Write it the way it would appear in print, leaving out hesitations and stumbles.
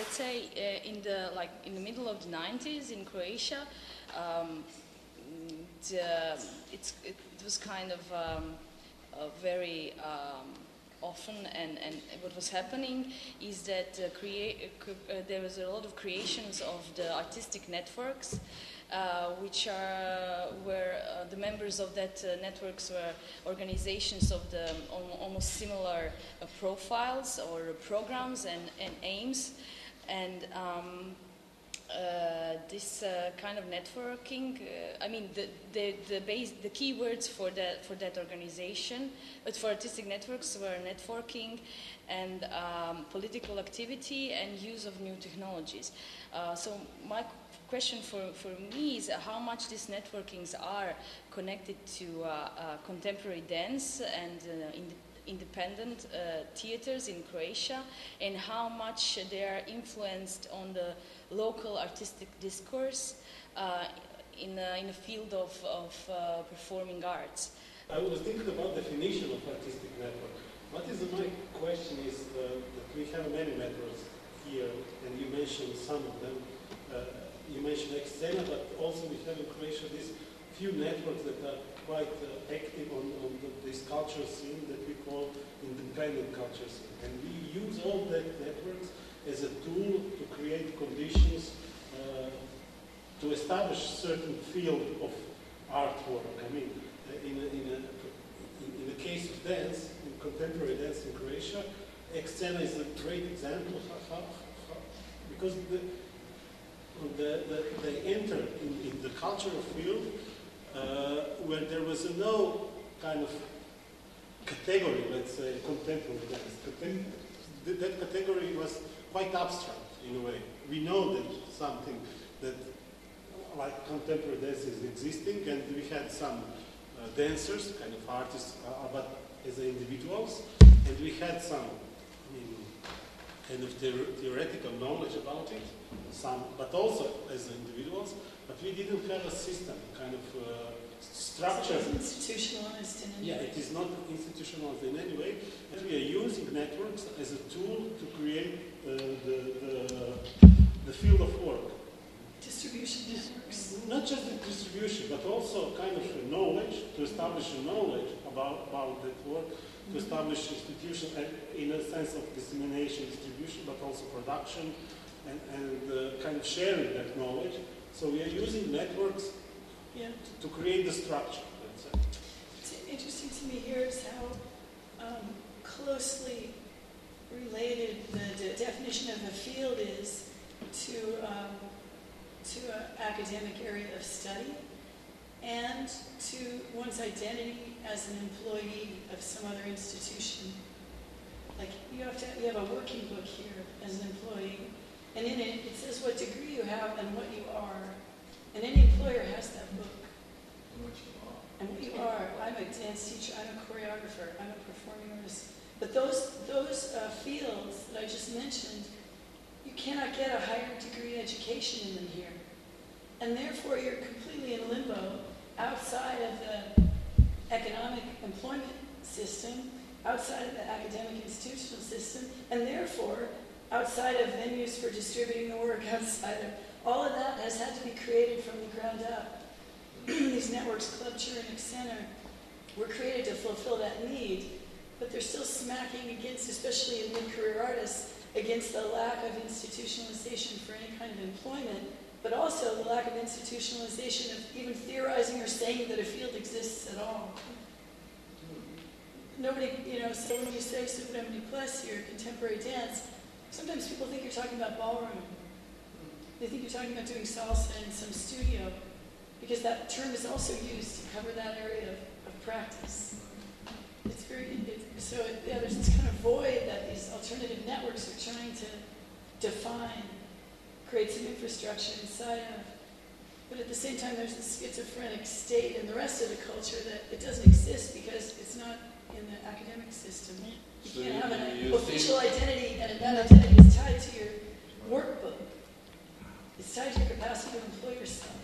let's say in the middle of the 90s in Croatia, it was kind of very often, and what was happening is that there was a lot of creations of the artistic networks, which were the members of that networks were organizations of the almost similar profiles or programs and aims, and this kind of networking. I mean, the key words for that organization, but for artistic networks, were networking and political activity and use of new technologies. So my question for me is how much these networkings are connected to contemporary dance and independent theaters in Croatia, and how much they are influenced on the local artistic discourse in the field of performing arts. I was thinking about definition of artistic network. What is my question is that we have many networks here, and you mentioned some of them. You mentioned Excena, but also we have in Croatia these few networks that are quite active on this culture scene that we call independent culture scene. And we use all that networks as a tool to create conditions to establish certain field of artwork. I mean, in the case of dance, in contemporary dance in Croatia, Excena is a great example because they enter in the cultural field where there was no kind of category, let's say, contemporary dance. That category was quite abstract in a way. We know that something that like contemporary dance is existing, and we had some dancers, kind of artists, but as individuals, and we had some kind of theoretical knowledge about it, but also as individuals, but we didn't have a system, kind of structure. It's institutionalized in any way. Yeah, it is not institutionalized in any way. And we are using networks as a tool to create the field of work. Distribution networks. Not just the distribution, but also kind of a knowledge, to establish a knowledge about that work, to establish institution in a sense of dissemination, distribution, but also production, and kind of sharing that knowledge. So we are using networks to create the structure, let's say. What's interesting to me here is how closely related the definition of a field is to an academic area of study and to one's identity as an employee of some other institution. Like you have a working book here as an employee, and in it says what degree you have and what you are. And any employer has that book. And what you are. I'm a dance teacher, I'm a choreographer, I'm a performing artist. But those fields that I just mentioned, you cannot get a higher degree education in them here. And therefore you're completely in limbo outside of the economic employment system, outside of the academic institutional system, and therefore outside of venues for distributing the work, outside of all of that has had to be created from the ground up. These networks, Clubture and Excena, were created to fulfill that need, but they're still smacking against, especially in mid-career artists, against the lack of institutionalization for any kind of employment, but also the lack of institutionalization of even theorizing or saying that a field exists at all. Nobody, so when you say Supremni Plus here, contemporary dance, sometimes people think you're talking about ballroom. They think you're talking about doing salsa in some studio, because that term is also used to cover that area of practice. It's there's this kind of void that these alternative networks are trying to define, create some infrastructure inside of. But at the same time, there's this schizophrenic state in the rest of the culture that it doesn't exist because it's not in the academic system. You can't have an official identity, and that identity is tied to your workbook. It's tied to your capacity to employ yourself.